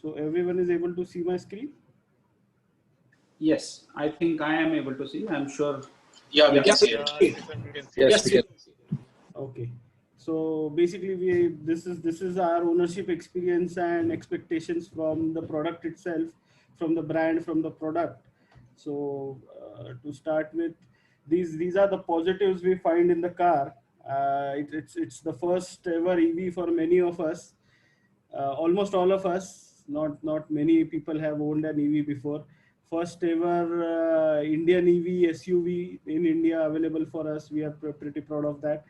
So everyone is able to see my screen? Yes, I think I am able to see. I'm sure. Yeah, we Yeah. can see Yeah, it. Stephen, we can see. Yes, we can. Okay. So basically this is our ownership experience and expectations from the product itself, from the brand, from the product. So to start with, these are the positives we find in the car. It's the first ever EV for many of us, almost all of us. Not many people have owned an EV before. First ever Indian EV SUV in India available for us. We are pretty proud of that.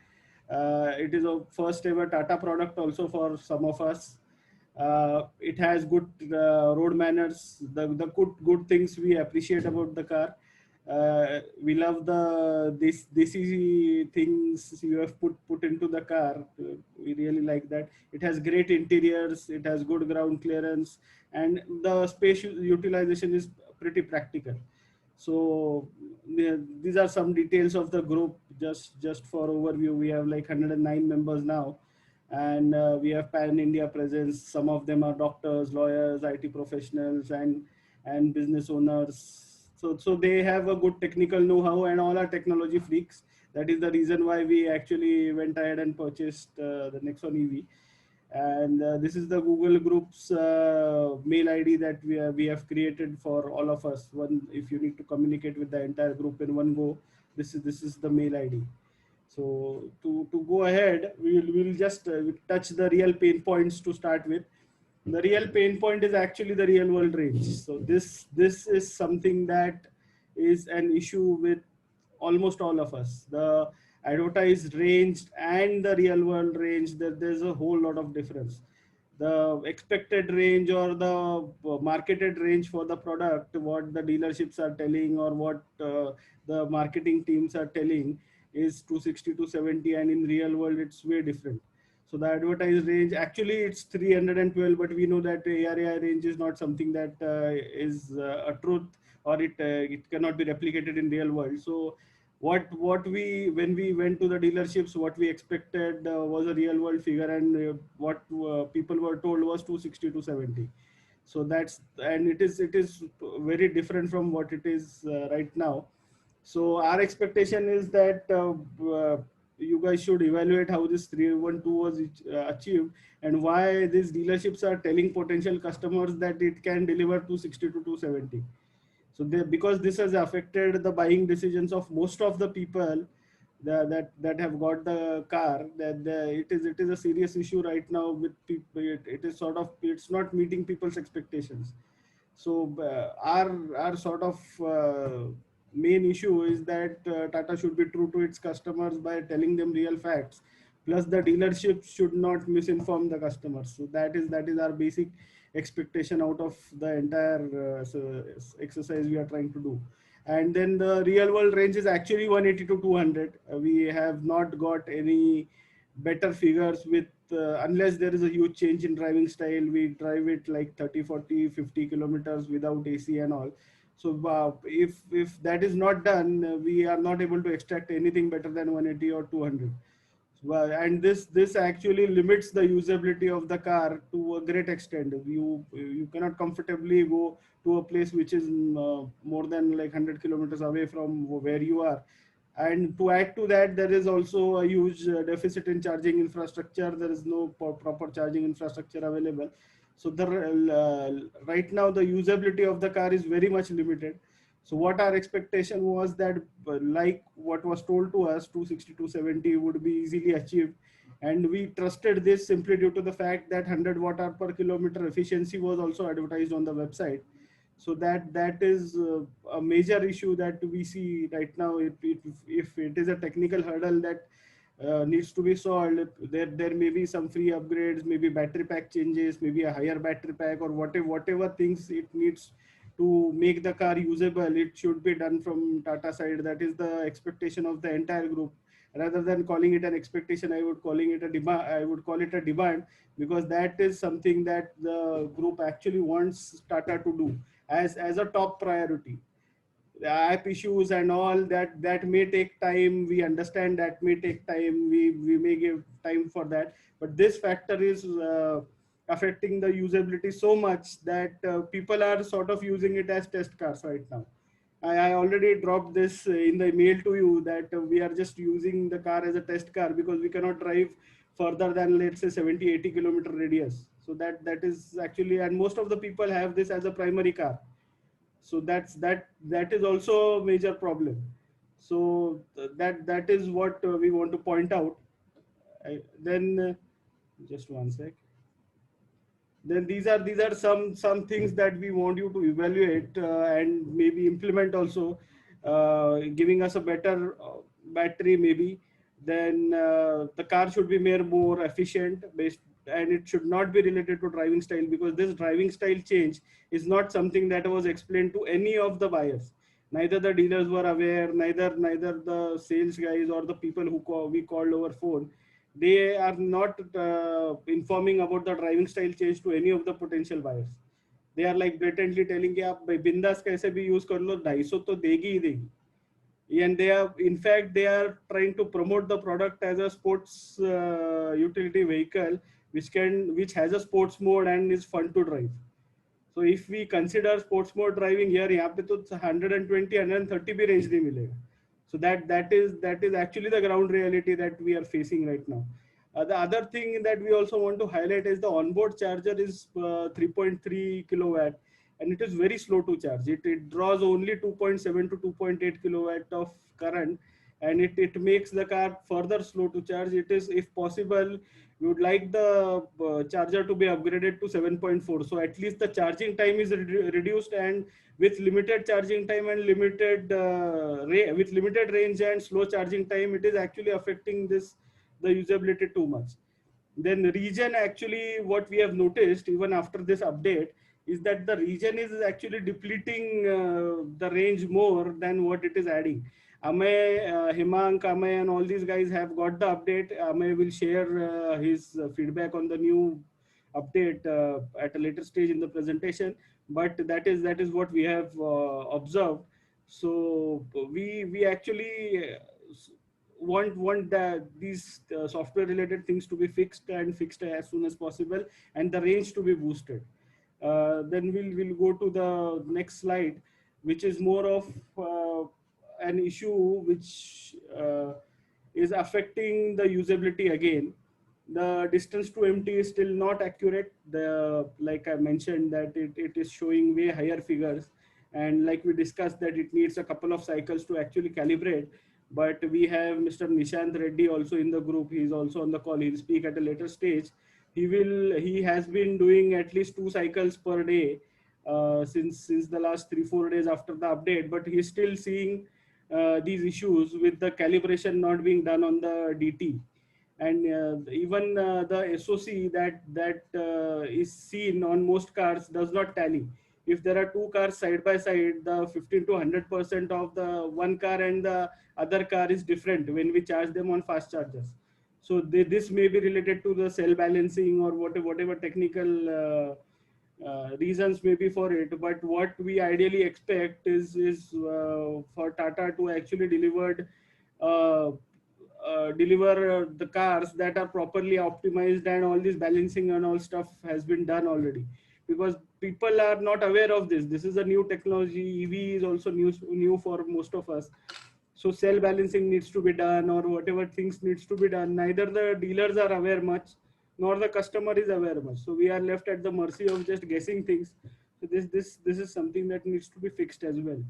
It is a first ever Tata product also for some of us. It has good road manners, the good things we appreciate about the car. We love this easy things you have put into the car. We really like that. It has great interiors, it has good ground clearance, and the space utilization is pretty practical. So these are some details of the group. Just for overview, we have like 109 members now, and we have pan India presence. Some of them are doctors, lawyers, IT professionals, and business owners. So they have a good technical know-how, and all are technology freaks. That is the reason why we actually went ahead and purchased the Nexon EV. And this is the Google Group's mail ID that we have created for all of us. One, if you need to communicate with the entire group in one go, this is the mail ID. So to go ahead, we'll just touch the real pain points to start with. The real pain point is actually the real world range. So this is something that is an issue with almost all of us. The advertised range and the real world range, there's a whole lot of difference. The expected range or the marketed range for the product, what the dealerships are telling or what the marketing teams are telling, is 260 to 70, and in real world it's way different. So the advertised range actually it's 312, but we know that ARAI range is not something that is a truth, or it cannot be replicated in real world. So what we, when we went to the dealerships, what we expected was a real world figure, and what people were told was 260 to 70. So that's, and it is very different from what it is right now. So our expectation is that you guys should evaluate how this 312 was achieved, and why these dealerships are telling potential customers that it can deliver 260 to 270. So because this has affected the buying decisions of most of the people that have got the car, it is a serious issue right now with people. It is sort of, it's not meeting people's expectations. So our sort of main issue is that Tata should be true to its customers by telling them real facts. Plus, the dealership should not misinform the customers. So that is our basic expectation out of the entire exercise we are trying to do. And then the real world range is actually 180 to 200. We have not got any better figures with unless there is a huge change in driving style. We drive it like 30, 40, 50 kilometers without AC and all. So if that is not done, we are not able to extract anything better than 180 or 200. Well, and this actually limits the usability of the car to a great extent. You cannot comfortably go to a place which is more than like 100 kilometers away from where you are. And to add to that, there is also a huge deficit in charging infrastructure. There is no proper charging infrastructure available. So right now the usability of the car is very much limited. So what our expectation was that, like what was told to us, 260 to 70 would be easily achieved. And we trusted this simply due to the fact that 100 watt hour per kilometer efficiency was also advertised on the website. So that is a major issue that we see right now. If it is a technical hurdle that needs to be solved, there may be some free upgrades, maybe battery pack changes, maybe a higher battery pack, or whatever things it needs to make the car usable, it should be done from Tata side. That is the expectation of the entire group. Rather than calling it an expectation, I would calling it a demand. I would call it a demand, because that is something that the group actually wants Tata to do as a top priority. The app issues and all that may take time. We understand that may take time. We may give time for that, but this factor is affecting the usability so much that people are sort of using it as test cars right now. I already dropped this in the mail to you that we are just using the car as a test car because we cannot drive further than, let's say, 70, 80-kilometer radius. So that is actually, and most of the people have this as a primary car. So that is also a major problem. So that is what we want to point out. Then just one sec. Then these are some things that we want you to evaluate and maybe implement also, giving us a better battery maybe. Then the car should be more efficient based, and it should not be related to driving style, because this driving style change is not something that was explained to any of the buyers. Neither the dealers were aware, neither the sales guys or the people who we called over phone. They are not informing about the driving style change to any of the potential buyers. They are like blatantly telling कि आप बिंदास कैसे भी use कर लो, 250 तो देगी ही देगी. And they are, in fact, they are trying to promote the product as a sports utility vehicle, which has a sports mode and is fun to drive. So if we consider sports mode driving here, यहाँ पे तो 120, 130 भी range नहीं मिलेगा. So that is actually the ground reality that we are facing right now. The other thing that we also want to highlight is the onboard charger is 3.3 kilowatt, and it is very slow to charge. It draws only 2.7 to 2.8 kilowatt of current, and it makes the car further slow to charge. It is, if possible, we would like the charger to be upgraded to 7.4. So at least the charging time is reduced, and with limited charging time and with limited range and slow charging time, it is actually affecting the usability too much. Then region, actually what we have noticed even after this update is that the region is actually depleting the range more than what it is adding. Amay, Himank, Amay and all these guys have got the update. Amay will share his feedback on the new update at a later stage in the presentation. But that is what we have observed. So we actually want these software related things to be fixed as soon as possible, and the range to be boosted. Then we'll go to the next slide, which is more of an issue which is affecting the usability again. The distance to empty is still not accurate. Like I mentioned, that it is showing way higher figures, and like we discussed, that it needs a couple of cycles to actually calibrate. But we have Mr. Nishant Reddy also in the group. He's also on the call. He'll speak at a later stage. He has been doing at least 2 cycles per day since the last 3-4 days after the update, but he's still seeing these issues with the calibration not being done on the DT. And even the SOC that is seen on most cars does not tally. If there are 2 cars side by side, the 15 to 100% of the one car and the other car is different when we charge them on fast chargers. So this may be related to the cell balancing or whatever technical reasons may be for it. But what we ideally expect is for Tata to actually deliver the cars that are properly optimized, and all this balancing and all stuff has been done already, because people are not aware of this. This is a new technology. EV is also new for most of us. So cell balancing needs to be done, or whatever things needs to be done. Neither the dealers are aware much, nor the customer is aware much. So we are left at the mercy of just guessing things. So this is something that needs to be fixed as well.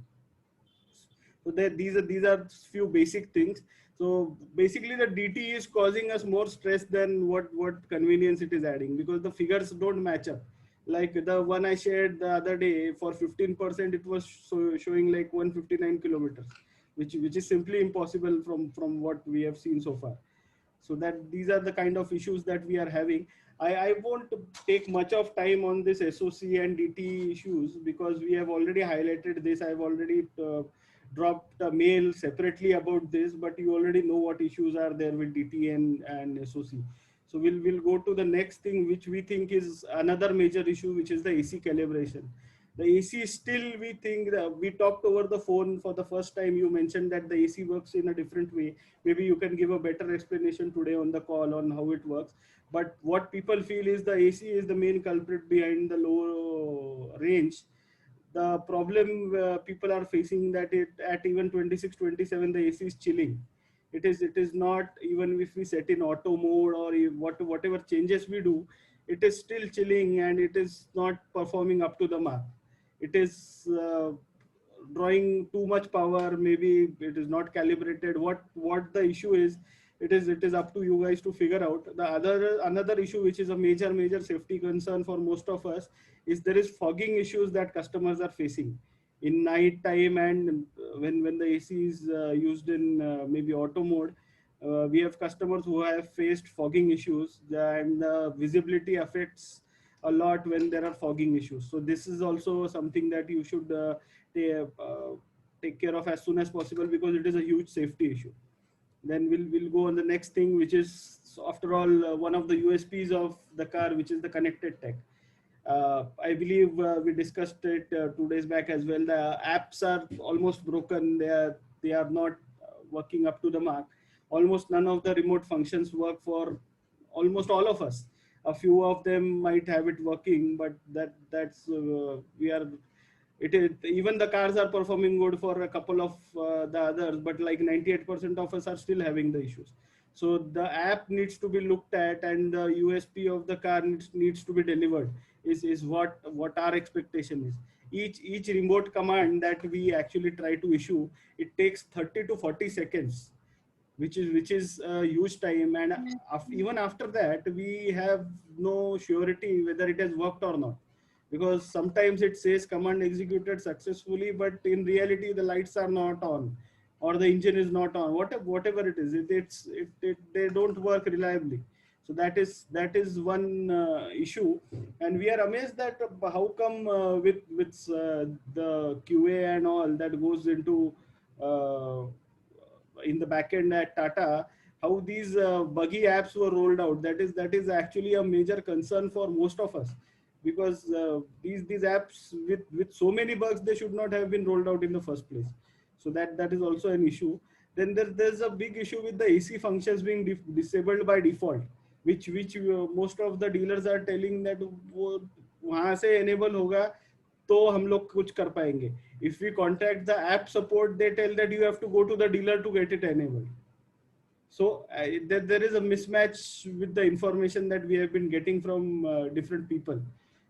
So these are few basic things. So basically the DT is causing us more stress than what convenience it is adding, because the figures don't match up. Like the one I shared the other day, for 15% it was showing like 159 kilometers, which is simply impossible from what we have seen so far. So that these are the kind of issues that we are having. I won't take much of time on this SOC and DT issues, because we have already highlighted this. I've already dropped a mail separately about this, but you already know what issues are there with DT and SOC. So we'll go to the next thing, which we think is another major issue, which is the AC calibration. The AC still, we think that we talked over the phone for the first time. You mentioned that the AC works in a different way. Maybe you can give a better explanation today on the call on how it works. But what people feel is the AC is the main culprit behind the low range. The problem people are facing that it at even 26, 27, the AC is chilling. It is not, even if we set in auto mode or whatever changes we do, it is still chilling and it is not performing up to the mark. It is drawing too much power. Maybe it is not calibrated. What the issue is, it is up to you guys to figure out. The other another issue, which is a major safety concern for most of us, is there is fogging issues that customers are facing in night time, and when the AC is used in maybe auto mode. We have customers who have faced fogging issues, and the visibility affects a lot when there are fogging issues. So this is also something that you should take care of as soon as possible, because it is a huge safety issue. Then we'll go on the next thing, which is, so after all, one of the USPs of the car, which is the connected tech. I believe we discussed it 2 days back as well. The apps are almost broken. They are not working up to the mark. Almost none of the remote functions work for almost all of us. A few of them might have it working, but that's we are. It is, even the cars are performing good for a couple of the others, but like 98% of us are still having the issues. So the app needs to be looked at, and the USP of the car needs to be delivered. Is what our expectation is. Each remote command that we actually try to issue, it takes 30 to 40 seconds, which is a huge time. And even after that, we have no surety whether it has worked or not, because sometimes it says command executed successfully, but in reality the lights are not on, or the engine is not on, whatever it is. They don't work reliably. So that is one issue. And we are amazed that how come with the QA and all that goes into uh, in the backend at Tata, how these buggy apps were rolled out. That is actually a major concern for most of us, because these apps with so many bugs, they should not have been rolled out in the first place. So that is also an issue. Then there's a big issue with the AC functions being disabled by default, which most of the dealers are telling that वो वहां से enable होगा तो हम लोग कुछ कर पाएंगे. If we contact the app support, they tell that you have to go to the dealer to get it enabled. So there is a mismatch with the information that we have been getting from different people.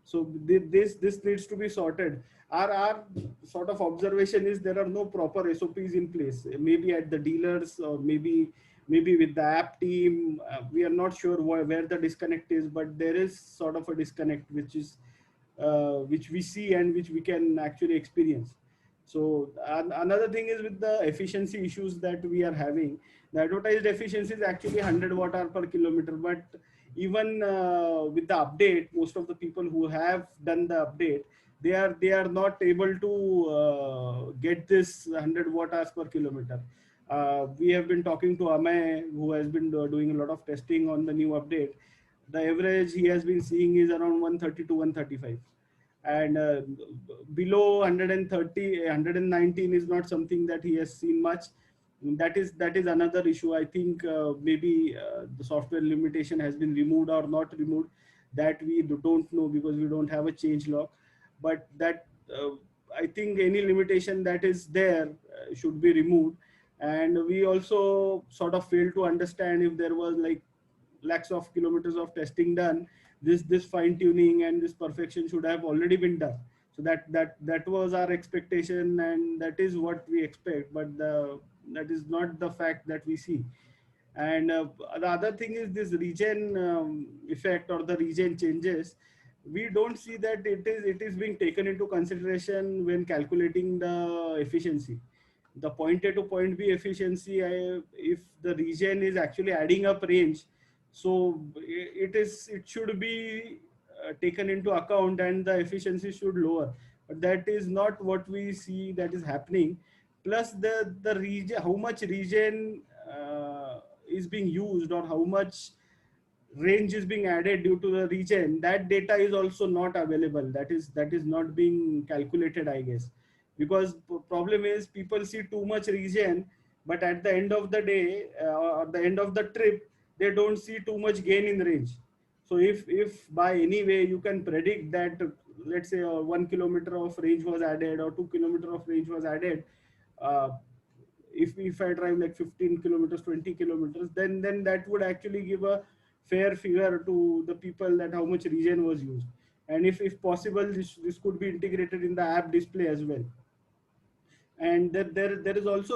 So this needs to be sorted. Our sort of observation is there are no proper SOPs in place. Maybe at the dealers, or maybe with the app team. We are not sure where the disconnect is, but there is sort of a disconnect, which we see and which we can actually experience. So another thing is with the efficiency issues that we are having. The advertised efficiency is actually 100 watt hour per kilometer, but even with the update, most of the people who have done the update, they are not able to get this 100 watt hours per kilometer. We have been talking to Amay, who has been doing a lot of testing on the new update. The average he has been seeing is around 130 to 135, and below 130, 119 is not something that he has seen much. That is another issue. I think maybe the software limitation has been removed or not removed, that we don't know, because we don't have a change log. But that I think any limitation that is there should be removed. And we also sort of failed to understand, if there was like lakhs of kilometers of testing done, this fine tuning and this perfection should have already been done. So that was our expectation, and that is what we expect, but that is not the fact that we see. And the other thing is this regen effect, or the regen changes. We don't see that it is being taken into consideration when calculating the efficiency, the point A to point B efficiency. If the regen is actually adding up range, so it should be taken into account, and the efficiency should lower. But that is not what we see that is happening. Plus the region, how much region is being used, or how much range is being added due to the regen, that data is also not available. That is not being calculated, I guess, because problem is people see too much regen, but at the end of the day or the end of the trip, they don't see too much gain in range. So if by any way you can predict that, let's say 1 kilometer of range was added or 2 kilometer of range was added, uh, if I drive like 15 kilometers, 20 kilometers, then that would actually give a fair figure to the people that how much regen was used. And if possible, this could be integrated in the app display as well. And there is also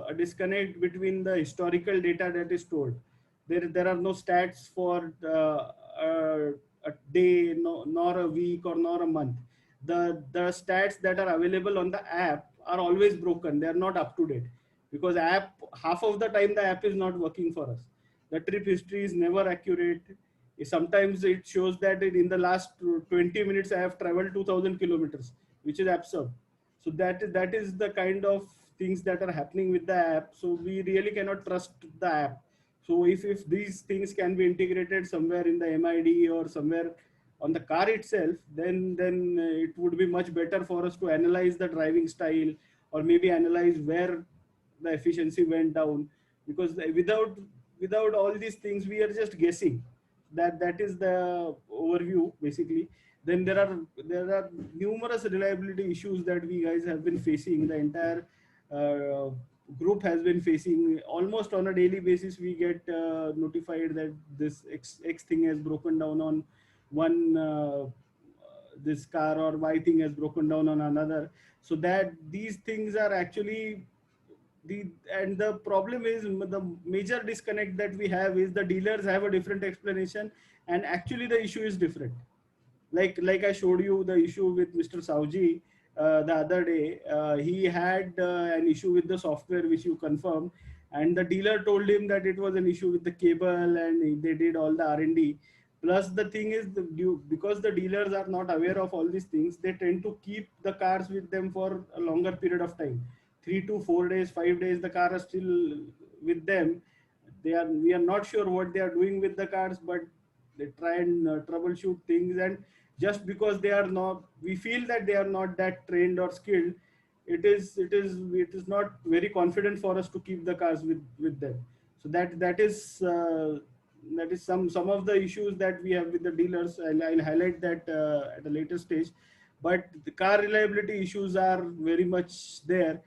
a disconnect between the historical data that is stored. There are no stats for a day, no, nor a week or nor a month. The stats that are available on the app are always broken. They are not up to date, because app, half of the time the app is not working for us. The trip history is never accurate. Sometimes it shows that in the last 20 minutes I have traveled 2000 kilometers, which is absurd. So that is the kind of things that are happening with the app. So we really cannot trust the app. So if these things can be integrated somewhere in the MID or somewhere on the car itself, then it would be much better for us to analyze the driving style, or maybe analyze where the efficiency went down. Because without all these things, we are just guessing. That is the overview basically. Then there are numerous reliability issues that we guys have been facing. The entire uh, group has been facing almost on a daily basis. We get notified that this X thing has broken down on one this car, or Y thing has broken down on another. So that these things are actually and the problem is, the major disconnect that we have is the dealers have a different explanation, and actually the issue is different. Like I showed you the issue with Mr. Sauji the other day. He had an issue with the software, which you confirmed, and the dealer told him that it was an issue with the cable, and they did all the R&D. Plus, the thing is, because the dealers are not aware of all these things, they tend to keep the cars with them for a longer period of time, 3 to 4 days, 5 days. The car is still with them. We are not sure what they are doing with the cars, but they try and troubleshoot things. And just because they are not, we feel that they are not that trained or skilled, it is not very confident for us to keep the cars with them. So that is some of the issues that we have with the dealers. I'll highlight that at a later stage. But the car reliability issues are very much there.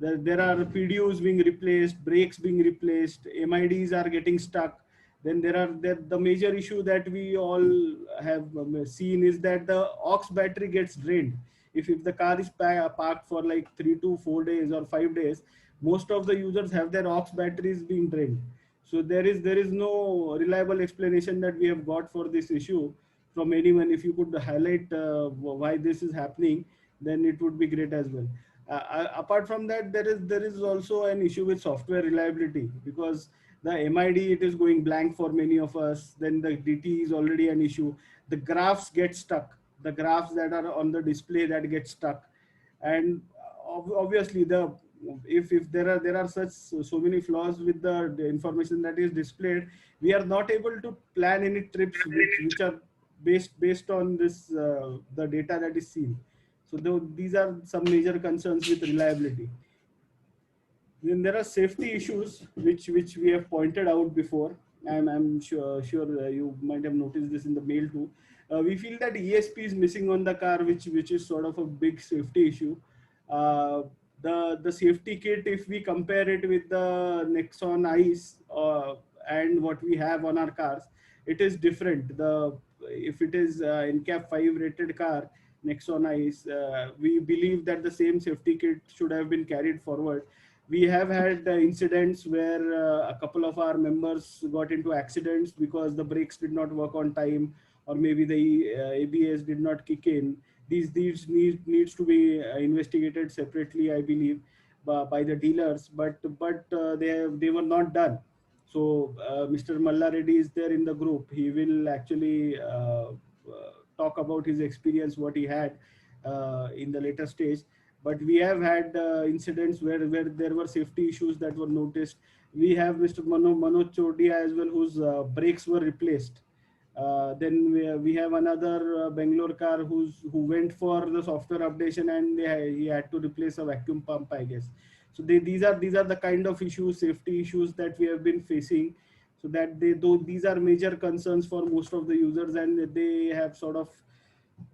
There are PDUs being replaced, brakes being replaced, MIDs are getting stuck. Then the major issue that we all have seen is that the aux battery gets drained. If the car is parked for like 3 to 4 days or 5 days, most of the users have their aux batteries being drained. So there is no reliable explanation that we have got for this issue from anyone. If you could highlight why this is happening, then it would be great as well. Apart from that, there is also an issue with software reliability, because the MID, it is going blank for many of us. Then the DT is already an issue. The graphs get stuck. The graphs that are on the display, that get stuck. And obviously if there are such so many flaws with the information that is displayed, we are not able to plan any trips which are based on this the data that is seen. So these are some major concerns with reliability. Then there are safety issues which we have pointed out before. I'm sure you might have noticed this in the mail too. We feel that ESP is missing on the car, which is sort of a big safety issue. Uh, the safety kit, if we compare it with the Nexon Ice and what we have on our cars, it is different. If it is NCAP 5 rated car, Nexon Ice, we believe that the same safety kit should have been carried forward. We have had incidents where a couple of our members got into accidents because the brakes did not work on time, or maybe the ABS did not kick in. These needs to be investigated separately, I believe, by the dealers. But they were not done. So Mr. Malla Reddy is there in the group. He will actually talk about his experience, what he had in the later stage. But we have had incidents where there were safety issues that were noticed. We have Mr. Manoj Chodia as well, whose brakes were replaced. Then we have another Bangalore car who went for the software updation, and he had to replace a vacuum pump, I guess. So these are the kind of issues, safety issues that we have been facing. So that though these are major concerns for most of the users, and they have sort of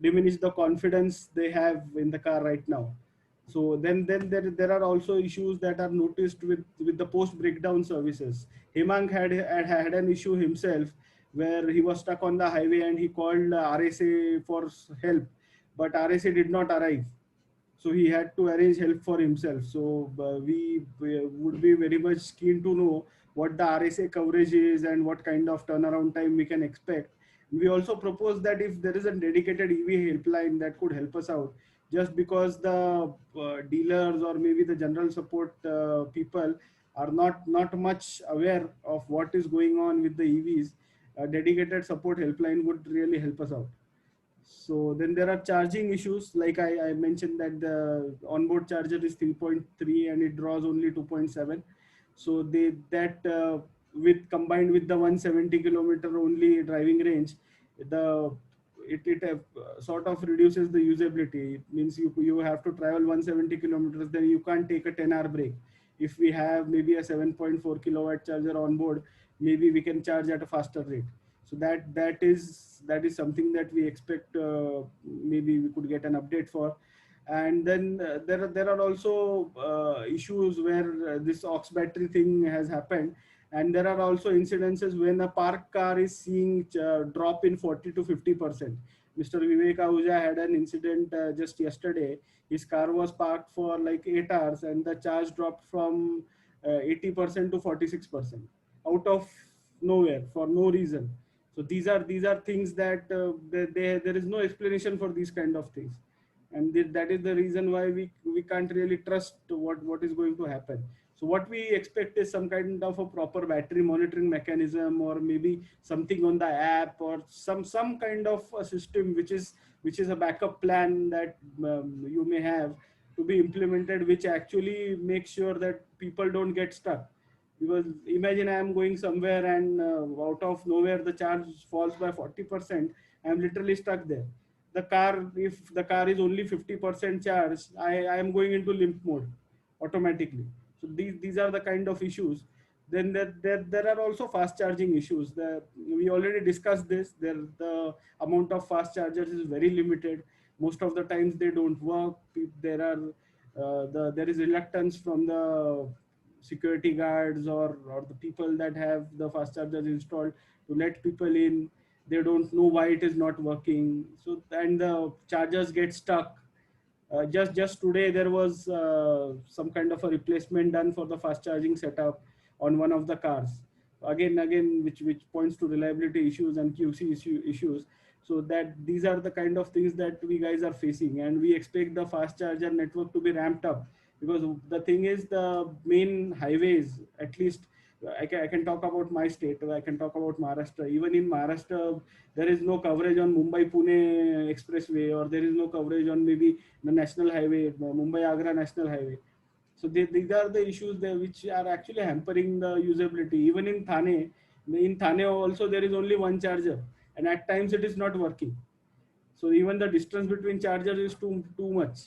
diminished the confidence they have in the car right now. So then there are also issues that are noticed with the post breakdown services. Hemang had an issue himself where he was stuck on the highway and he called RSA for help, but RSA did not arrive. So he had to arrange help for himself. So we would be very much keen to know what the RSA coverage is and what kind of turnaround time we can expect. We also propose that if there is a dedicated EV helpline that could help us out, just because the dealers or maybe the general support people are not much aware of what is going on with the EVs, a dedicated support helpline would really help us out. So then there are charging issues. Like I mentioned that the onboard charger is 3.3 and it draws only 2.7. So with combined with the 170-kilometer only driving range, the it sort of reduces the usability. It means you have to travel 170 kilometers, then you can't take a 10-hour break. If we have maybe a 7.4 kilowatt charger on board, maybe we can charge at a faster rate. So that is something that we expect, maybe we could get an update for. And then there are also issues where this aux battery thing has happened, and there are also incidences when a parked car is seeing drop in 40 to 50%. Mr. Vivek Ahuja had an incident just yesterday. His car was parked for like 8 hours and the charge dropped from 80% to 46% out of nowhere for no reason. So these are things that there is no explanation for these kind of things, and that is the reason why we can't really trust what is going to happen. So what we expect is some kind of a proper battery monitoring mechanism, or maybe something on the app, or some kind of a system which is a backup plan that you may have to be implemented, which actually makes sure that people don't get stuck. Because imagine I am going somewhere and out of nowhere the charge falls by 40%. I am literally stuck there. The car, if the car is only 50% charged, I am going into limp mode automatically. So these are the kind of issues. Then there are also fast charging issues. We already discussed this. The amount of fast chargers is very limited. Most of the times they don't work. There is reluctance from the security guards or the people that have the fast chargers installed to let people in. They don't know why it is not working. So and the chargers get stuck. Just today there was some kind of a replacement done for the fast charging setup on one of the cars. Again, which points to reliability issues and issues. So that these are the kind of things that we guys are facing, and we expect the fast charger network to be ramped up, because the thing is the main highways, at least I can talk about my state, or I can talk about Maharashtra. Even in Maharashtra, there is no coverage on Mumbai Pune expressway, or there is no coverage on maybe the national highway, Mumbai Agra national highway. So these are the issues there which are actually hampering the usability. Even in Thane also there is only one charger, and at times it is not working. So even the distance between chargers is too much.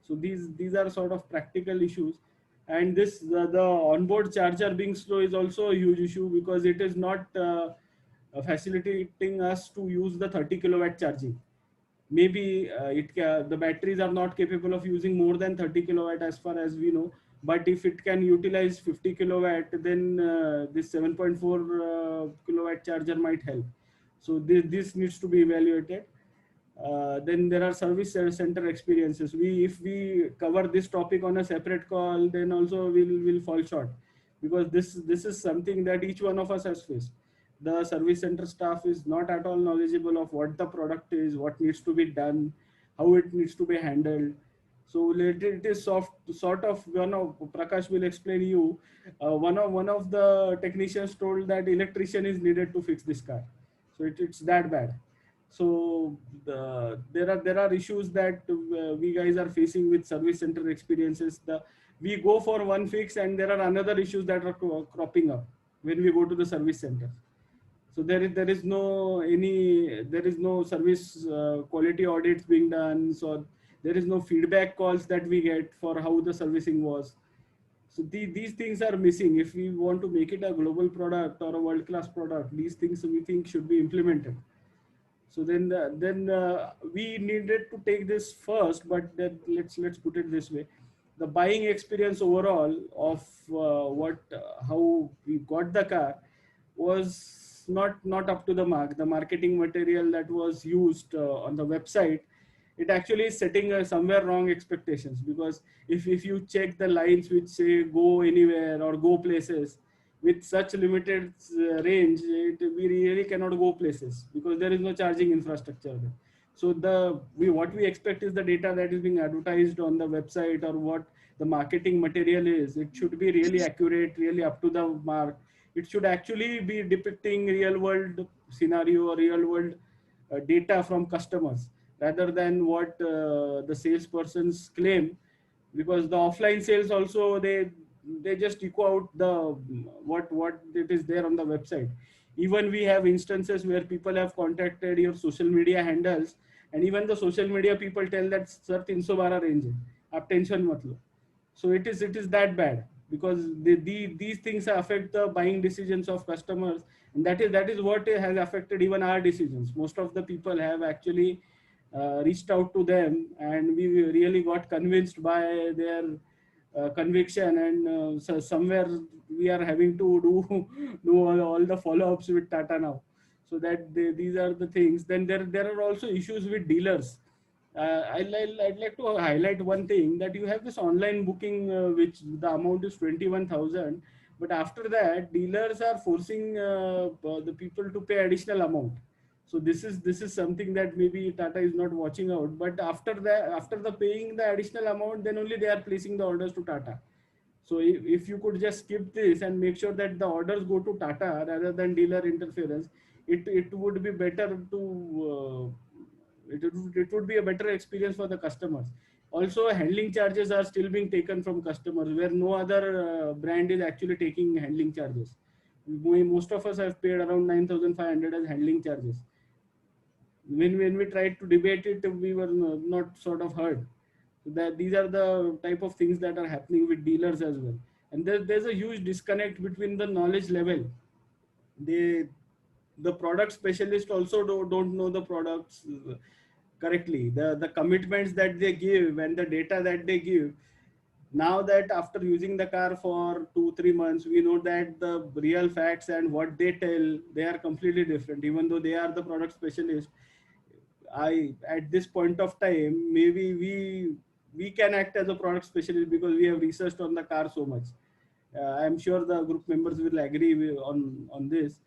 So these are sort of practical issues. And the onboard charger being slow is also a huge issue, because it is not facilitating us to use the 30 kilowatt charging. Maybe the batteries are not capable of using more than 30 kilowatt as far as we know. But if it can utilize 50 kilowatt, then this 7.4 kilowatt charger might help. So this needs to be evaluated. Then there are service center experiences. If we cover this topic on a separate call, then also we'll fall short, because this is something that each one of us has faced. The service center staff is not at all knowledgeable of what the product is, what needs to be done, how it needs to be handled. So it is sort of, Prakash will explain you. One of the technicians told that electrician is needed to fix this car. So it's that bad. So there are issues that we guys are facing with service center experiences. we go for one fix and there are another issues that are cropping up when we go to the service center. So there is no service quality audits being done. So there is no feedback calls that we get for how the servicing was. So these things are missing. If we want to make it a global product or a world-class product, these things we think should be implemented. So then we needed to take this first, but then let's put it this way: the buying experience overall of how we got the car was not up to the mark. The marketing material that was used on the website, it actually is setting somewhere wrong expectations, because if you check the lines which say go anywhere or go places, with such limited range, we really cannot go places because there is no charging infrastructure there. So what we expect is the data that is being advertised on the website or what the marketing material is. It should be really accurate, really up to the mark. It should actually be depicting real world scenario or real world data from customers rather than what the salespersons claim, because the offline sales also they just echo out the what it is there on the website. Even we have instances where people have contacted your social media handles, and even the social media people tell that sir 312 range hai, aap tension mat lo. So it is that bad, because these things affect the buying decisions of customers, and that is what has affected even our decisions. Most of the people have actually reached out to them, and we really got convinced by their conviction, and so somewhere we are having to do all the follow-ups with Tata now. So that these are the things. Then there are also issues with dealers. I'd like to highlight one thing, that you have this online booking, which the amount is 21,000, but after that dealers are forcing the people to pay additional amount. So this is something that maybe Tata is not watching out. But after that, after the paying the additional amount, then only they are placing the orders to Tata. So if you could just skip this and make sure that the orders go to Tata rather than dealer interference, it would be better to it would be a better experience for the customers. Also, handling charges are still being taken from customers where no other brand is actually taking handling charges. Most of us have paid around 9,500 as handling charges. When we tried to debate it, we were not sort of heard. So that these are the type of things that are happening with dealers as well. And there's a huge disconnect between the knowledge level. They the product specialist also don't know the products correctly. The commitments that they give and the data that they give, now that after using the car for 2-3 months, we know that the real facts and what they tell, they are completely different. Even though they are the product specialist, I at this point of time, maybe we can act as a product specialist because we have researched on the car so much. I'm sure the group members will agree on this,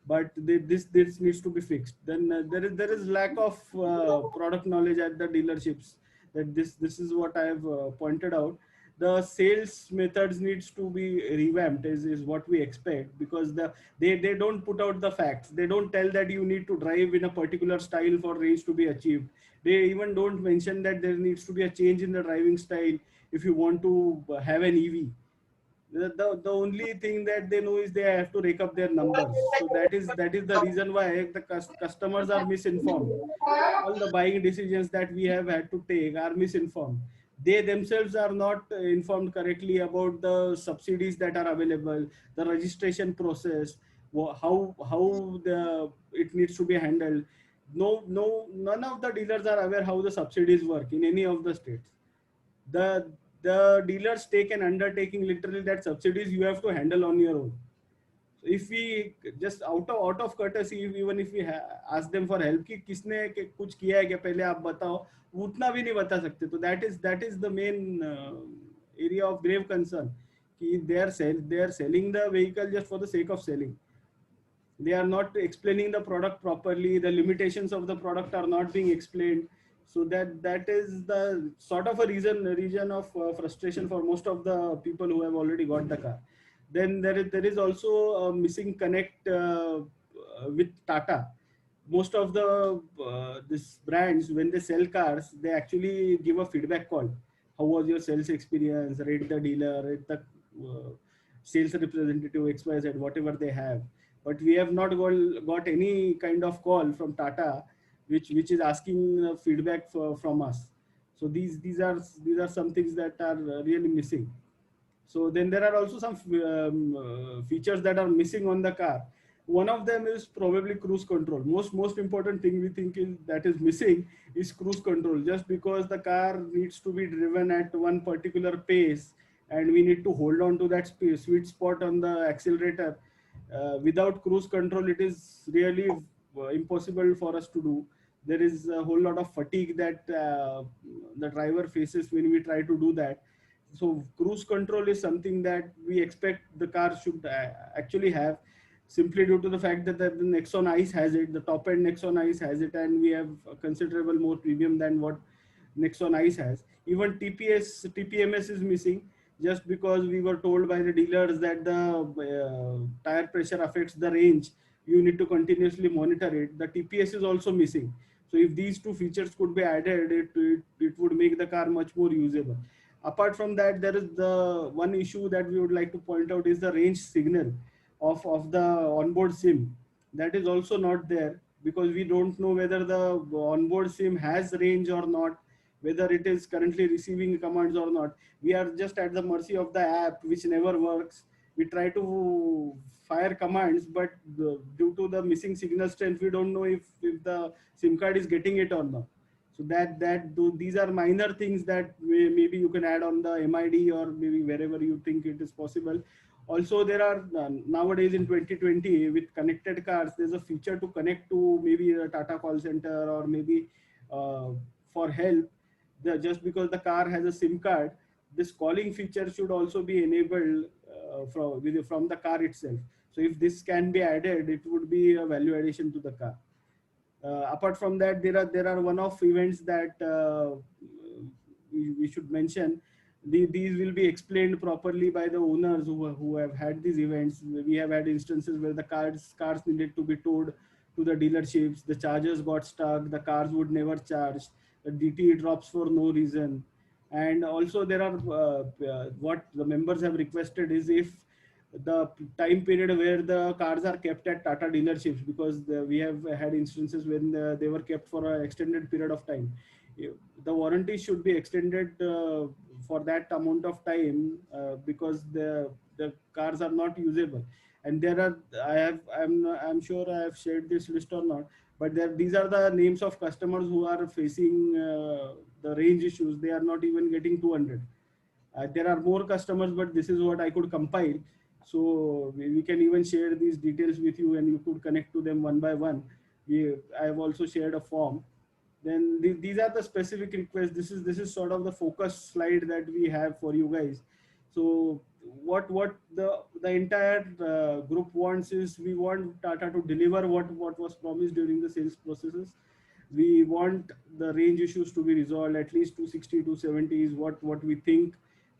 but this needs to be fixed. Then there is lack of product knowledge at the dealerships. That this is what I have pointed out. The sales methods needs to be revamped is what we expect, because they don't put out the facts. They don't tell that you need to drive in a particular style for range to be achieved. They even don't mention that there needs to be a change in the driving style if you want to have an EV. The only thing that they know is they have to rake up their numbers. So that is the reason why the customers are misinformed. All the buying decisions that we have had to take are misinformed. They themselves are not informed correctly about the subsidies that are available, the registration process, how the it needs to be handled. None of the dealers are aware how the subsidies work in any of the states. The dealers take an undertaking literally that subsidies you have to handle on your own. So if we just out of courtesy, even if we ask them for help कि किसने कुछ किया है क्या पहले आप बताओ, वो उतना भी नहीं बता सकते. तो that is the main area of grave concern कि they are selling the vehicle just for the sake of selling. They are not explaining the product properly. The limitations of the product are not being explained. So that is the sort of a region of frustration for most of the people who have already got the car. Then there is also a missing connect with Tata. Most of the this brands, when they sell cars, they actually give a feedback call. how was your sales experience, rate the dealer, rate the sales representative XYZ, whatever they have. But we have not got any kind of call from Tata which is asking feedback from us. So these are some things that are really missing. So then there are also some features that are missing on the car. One of them is probably cruise control. Most important thing we think is that is missing is cruise control. Just because the car needs to be driven at one particular pace, and we need to hold on to that space, sweet spot on the accelerator. Without cruise control, it is really impossible for us to do. There is a whole lot of fatigue that the driver faces when we try to do that. So cruise control is something that we expect the car should actually have, simply due to the fact that the Nexon Ice has it, the top end Nexon Ice has it, and we have a considerable more premium than what Nexon Ice has. Even TPMS is missing, just because we were told by the dealers that the tire pressure affects the range. You need to continuously monitor it. The TPS is also missing. So if these two features could be added, it would make the car much more usable. Apart from that, there is the one issue that we would like to point out is the range signal of the onboard SIM. That is also not there, because we don't know whether the onboard SIM has range or not, whether it is currently receiving commands or not. We are just at the mercy of the app, which never works. We try to fire commands, but due to the missing signal strength, we don't know if the SIM card is getting it or not. So these are minor things that maybe you can add on the MID, or maybe wherever you think it is possible. Also, there are nowadays in 2020 with connected cars, there's a feature to connect to maybe a Tata call center, or maybe uh, for help. Just because the car has a SIM card, this calling feature should also be enabled from the car itself. So if this can be added, it would be a value addition to the car. Apart from that, there are one-off events that we should mention. These will be explained properly by the owners who have had these events. We have had instances where the cars needed to be towed to the dealerships. The chargers got stuck. The cars would never charge. The DT drops for no reason. And also there are what the members have requested is, if the time period where the cars are kept at Tata dealerships, because we have had instances when they were kept for an extended period of time. The warranty should be extended for that amount of time, because the cars are not usable. And there are, I'm sure I have shared this list or not, but these are the names of customers who are facing the range issues. They are not even getting 200. There are more customers, but this is what I could compile. So we can even share these details with you, and you could connect to them one by one. I have also shared a form. Then these are the specific requests. This is sort of the focus slide that we have for you guys. So what the entire group wants is, we want Tata to deliver what was promised during the sales processes. We want the range issues to be resolved. At least 260 270 is what we think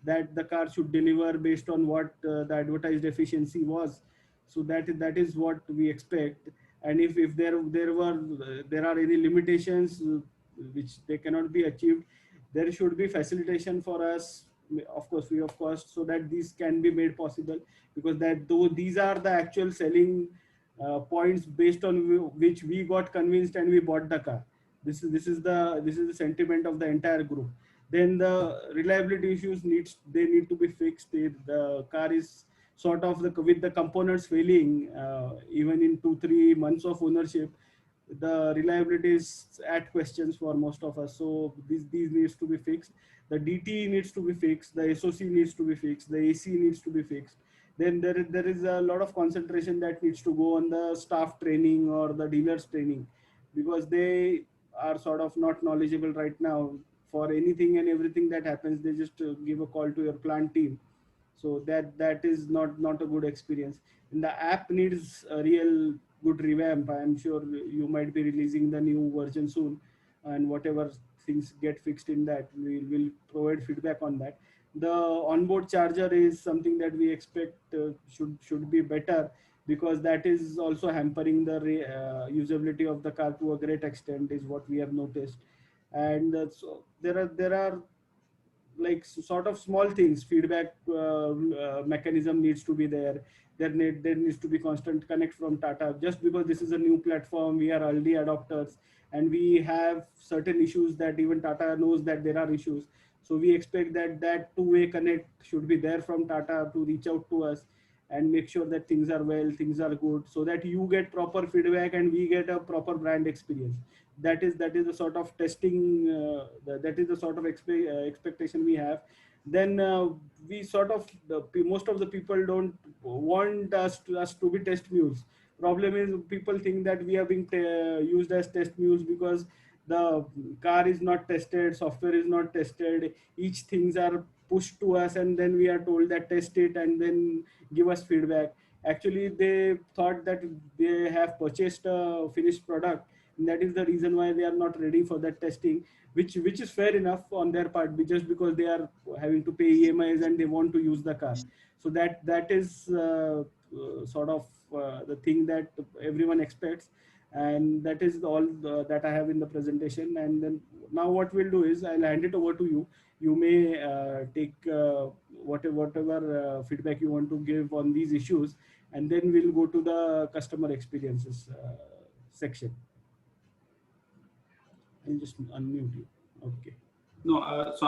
that the car should deliver based on what the advertised efficiency was. So that is what we expect. And if there are any limitations which they cannot be achieved, there should be facilitation for us, of course free of cost, so that these can be made possible. Because that though these are the actual selling points based on which we got convinced and we bought the car. This is the sentiment of the entire group. Then the reliability issues need to be fixed. The car is sort of with the components failing, even in 2-3 months of ownership, the reliability is at questions for most of us. So these needs to be fixed. The DT needs to be fixed. The SOC needs to be fixed. The AC needs to be fixed. Then there is a lot of concentration that needs to go on the staff training or the dealers training, because they are sort of not knowledgeable right now. For anything and everything that happens, they just give a call to your plant team. So that is not a good experience. And the app needs a real good revamp. I am sure you might be releasing the new version soon, and whatever things get fixed in that, we will provide feedback on that. The onboard charger is something that we expect should be better, because that is also hampering the usability of the car to a great extent, is what we have noticed. And so there are like sort of small things, feedback mechanism needs to be there. There needs to be constant connect from Tata. Just because this is a new platform, we are early adopters, and we have certain issues that even Tata knows that there are issues. So we expect that that two-way connect should be there from Tata to reach out to us and make sure that things are well, things are good, so that you get proper feedback and we get a proper brand experience. That is the sort of testing, that is the sort of expectation we have. Then we sort of most of the people don't want us to be test mules. Problem is people think that we are being used as test mules because the car is not tested, software is not tested, each things are pushed to us, and then we are told that test it and then give us feedback. Actually they thought that they have purchased a finished product, and that is the reason why they are not ready for that testing, which is fair enough on their part, just because they are having to pay EMIs and they want to use the car. So that is sort of the thing that everyone expects, and that is all that I have in the presentation. And then now what we'll do is I'll hand it over to you. You may take whatever feedback you want to give on these issues, and then we'll go to the customer experiences section. I'll just unmute you. Okay. No, so